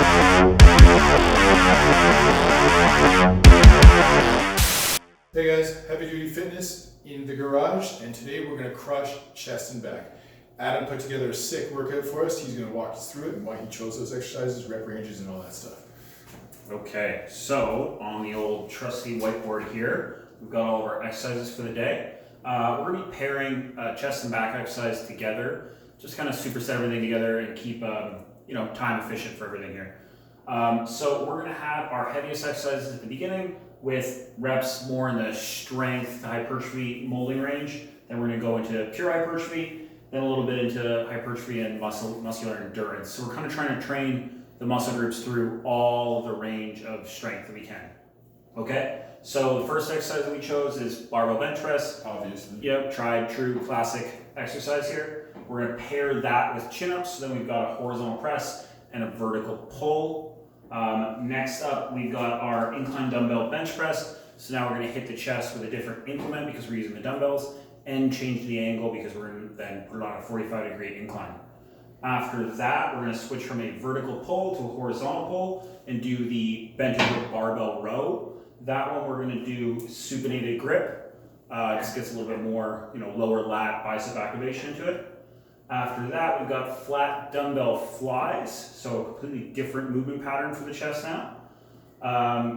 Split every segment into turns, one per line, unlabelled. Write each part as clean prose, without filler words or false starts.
Hey guys, Heavy Duty Fitness in the garage, and today we're going to crush chest and back. Adam put together a sick workout for us. He's going to walk us through it and why he chose those exercises, rep ranges, and all that stuff.
Okay, so on the old trusty whiteboard here, we've got all of our exercises for the day. We're going to be pairing chest and back exercise together, just kind of superset everything together and keep time efficient for everything here. So we're going to have our heaviest exercises at the beginning with reps more in the strength to hypertrophy molding range. Then we're going to go into pure hypertrophy, then a little bit into hypertrophy and muscular endurance. So we're kind of trying to train the muscle groups through all the range of strength that we can. Okay, so the first exercise that we chose is barbell bench press.
Obviously.
Yep, tried, true, classic exercise here. We're going to pair that with chin-ups. So then we've got a horizontal press and a vertical pull. Next up, we've got our incline dumbbell bench press. So now we're going to hit the chest with a different implement because we're using the dumbbells, and change the angle because we're going to then put it on a 45-degree incline. After that, we're going to switch from a vertical pull to a horizontal pull and do the bent over barbell row. That one we're going to do supinated grip. Just gets a little bit more, lower lat bicep activation into it. After that, we've got flat dumbbell flies, so a completely different movement pattern for the chest now.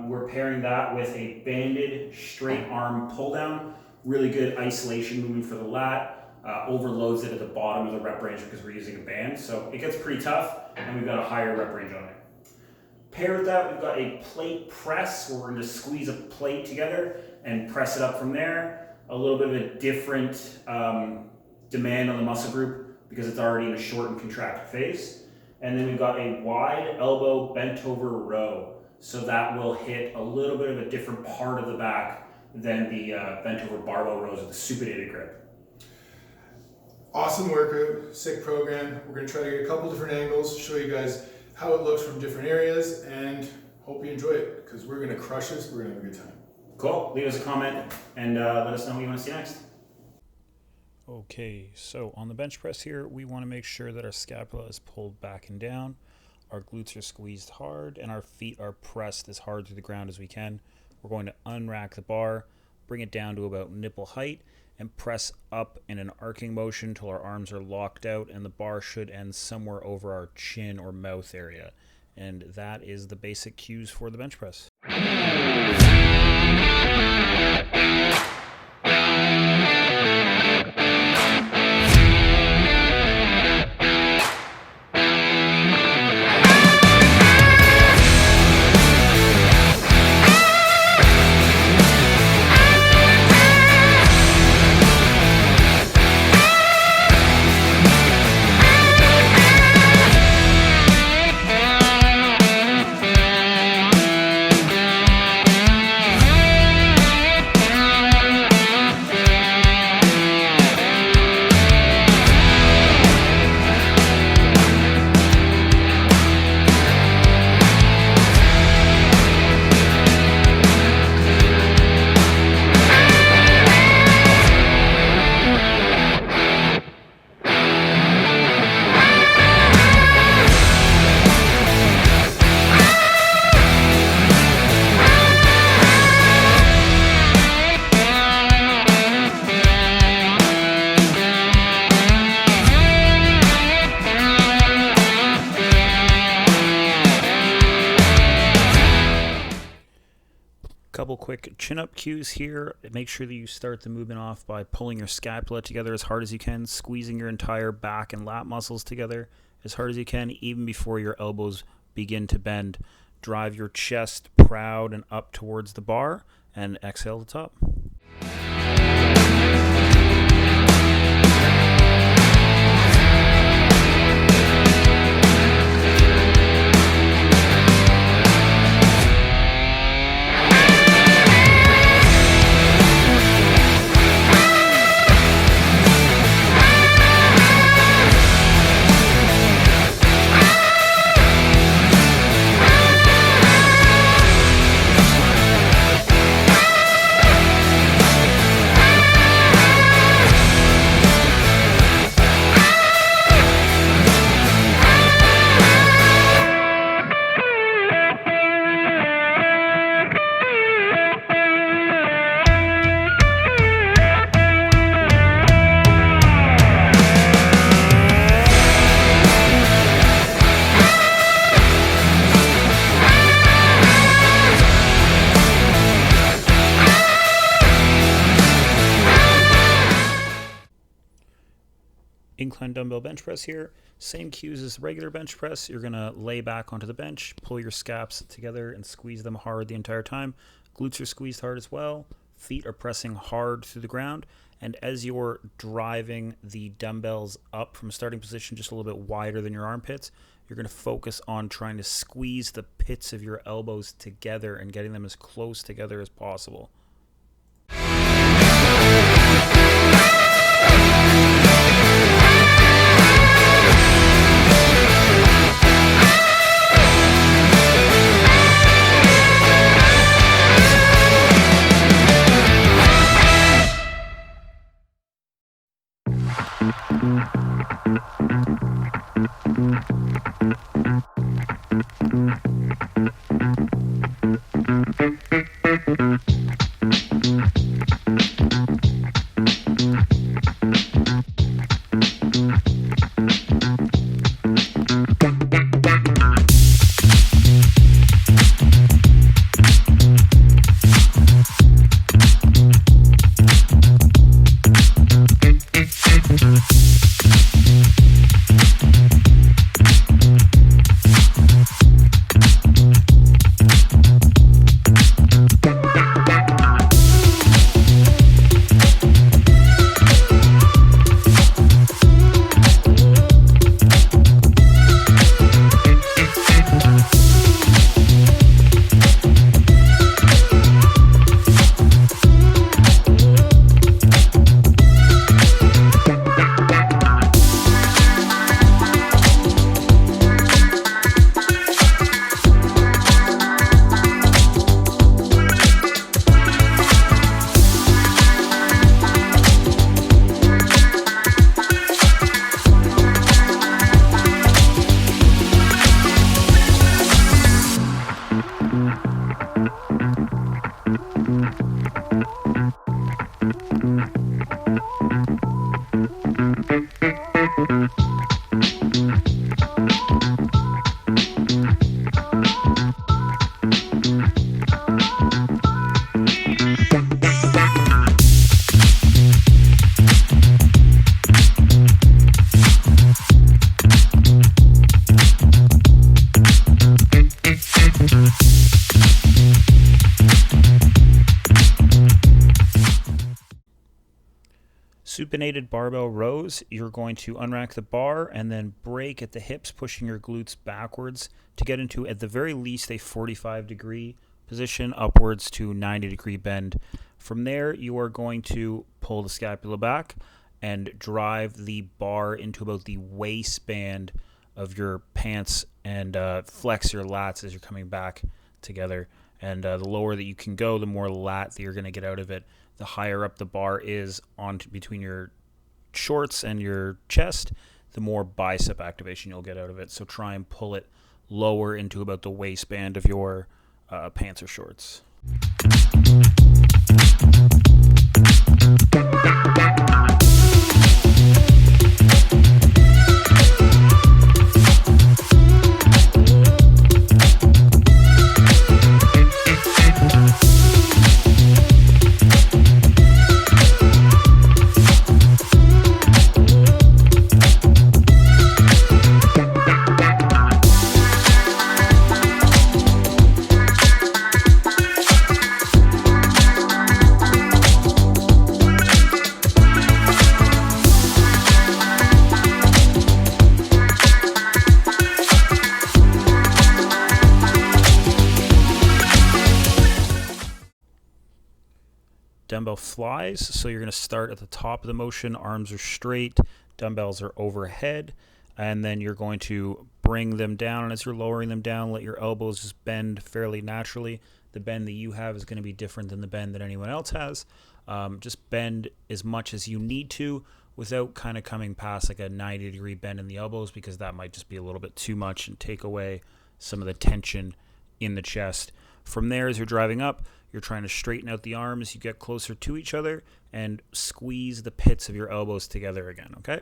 We're pairing that with a banded straight arm pull down. Really good isolation movement for the lat. Overloads it at the bottom of the rep range because we're using a band, so it gets pretty tough, and we've got a higher rep range on it. Paired with that, we've got a plate press where we're going to squeeze a plate together and press it up from there. A little bit of a different demand on the muscle group because it's already in a short and contracted phase. And then we've got a wide elbow bent over row. So that will hit a little bit of a different part of the back than the bent over barbell rows with the supinated grip.
Awesome workout, sick program. We're going to try to get a couple different angles, show you guys how it looks from different areas, and hope you enjoy it because we're going to crush this. We're going to have a good time.
Cool. Leave us a comment and let us know what you want to see next.
Okay, so on the bench press here, we want to make sure that our scapula is pulled back and down, our glutes are squeezed hard, and our feet are pressed as hard to the ground as we can. We're going to unrack the bar, bring it down to about nipple height, and press up in an arcing motion until our arms are locked out, and the bar should end somewhere over our chin or mouth area. And that is the basic cues for the bench press. Couple quick chin-up cues here. Make sure that you start the movement off by pulling your scapula together as hard as you can, squeezing your entire back and lat muscles together as hard as you can, even before your elbows begin to bend. Drive your chest proud and up towards the bar, and exhale to the top. dumbbell bench press here. Same cues as regular bench press. You're going to lay back onto the bench, pull your scaps together and squeeze them hard the entire time. Glutes are squeezed hard as well. Feet are pressing hard through the ground. And as you're driving the dumbbells up from starting position just a little bit wider than your armpits, you're going to focus on trying to squeeze the pits of your elbows together and getting them as close together as possible. Supinated barbell rows, you're going to unrack the bar and then break at the hips, pushing your glutes backwards to get into, at the very least, a 45-degree position upwards to 90-degree bend. From there, you are going to pull the scapula back and drive the bar into about the waistband of your pants and flex your lats as you're coming back together. And the lower that you can go, the more lat that you're going to get out of it. The higher up the bar is on between your shorts and your chest, the more bicep activation you'll get out of it. So try and pull it lower into about the waistband of your pants or shorts. Dumbbell flies, so you're going to start at the top of the motion, arms are straight, dumbbells are overhead, and then you're going to bring them down, and as you're lowering them down, let your elbows just bend fairly naturally. The bend that you have is going to be different than the bend that anyone else has. Just bend as much as you need to without kind of coming past like a 90-degree bend in the elbows, because that might just be a little bit too much and take away some of the tension in the chest. From there, as you're driving up, you're trying to straighten out the arms. You get closer to each other and squeeze the pits of your elbows together again, okay?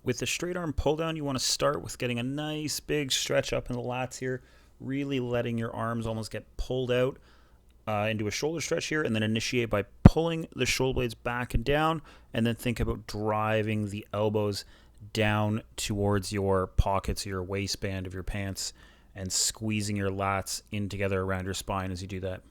With the straight arm pull down, you want to start with getting a nice big stretch up in the lats here, really letting your arms almost get pulled out into a shoulder stretch here, and then initiate by pulling the shoulder blades back and down, and then think about driving the elbows down towards your pockets, your waistband of your pants, and squeezing your lats in together around your spine as you do that.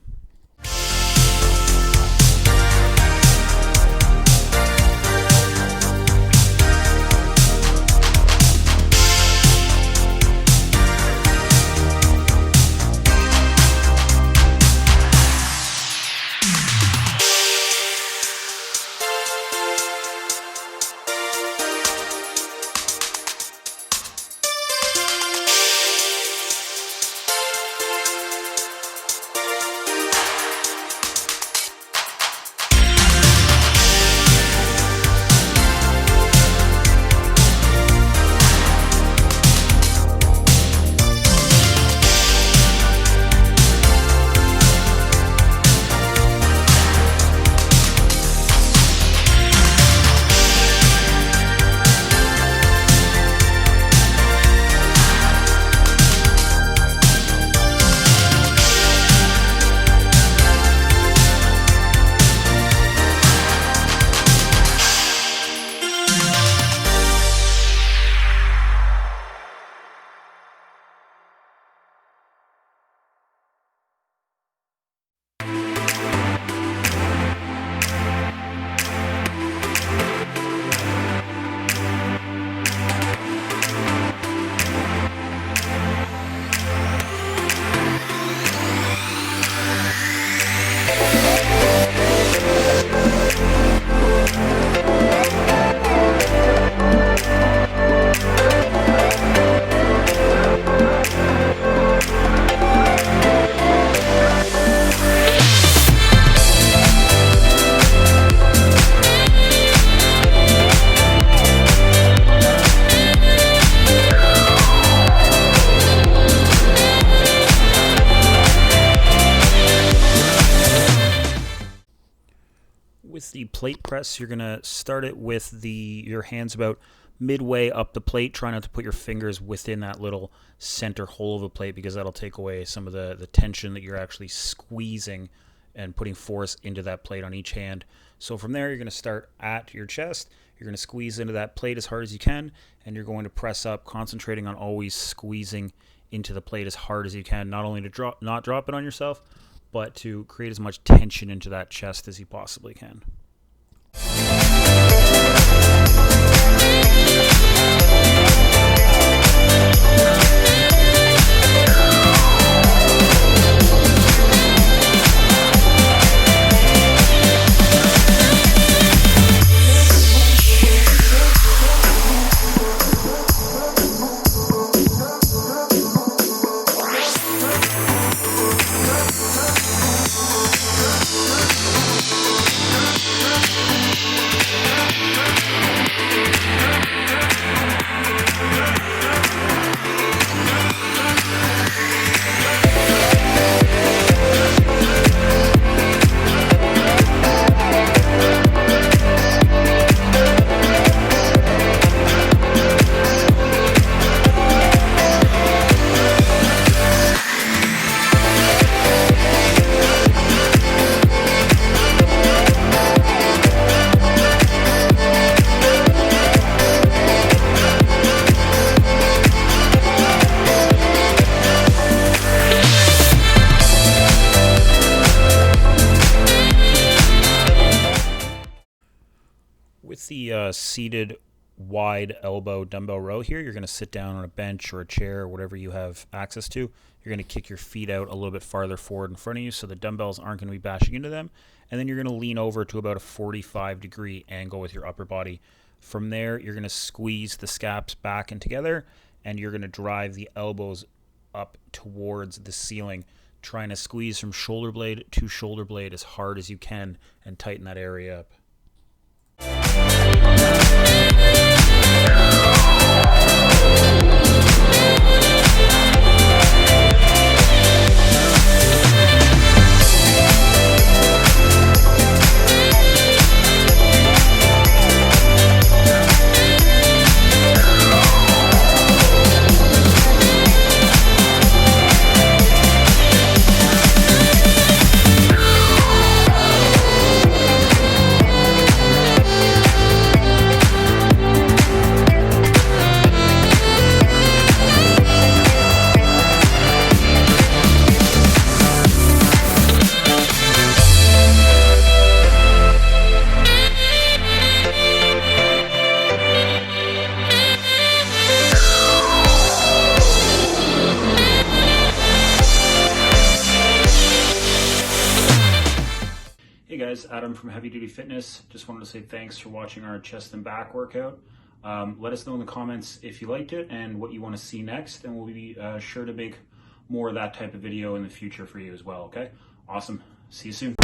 With the plate press, you're going to start it with your hands about midway up the plate. Try not to put your fingers within that little center hole of a plate, because that'll take away some of the tension that you're actually squeezing and putting force into that plate on each hand. So from there, you're going to start at your chest. You're going to squeeze into that plate as hard as you can, and you're going to press up, concentrating on always squeezing into the plate as hard as you can, not only to not drop it on yourself, but to create as much tension into that chest as you possibly can. With the seated wide elbow dumbbell row here, you're going to sit down on a bench or a chair or whatever you have access to. You're going to kick your feet out a little bit farther forward in front of you so the dumbbells aren't going to be bashing into them. And then you're going to lean over to about a 45-degree angle with your upper body. From there, you're going to squeeze the scaps back and together, and you're going to drive the elbows up towards the ceiling, trying to squeeze from shoulder blade to shoulder blade as hard as you can and tighten that area up. Adam from Heavy Duty Fitness. Just wanted to say thanks for watching our chest and back workout. Let us know in the comments if you liked it and what you want to see next, and we'll be sure to make more of that type of video in the future for you as well, okay? Awesome. See you soon.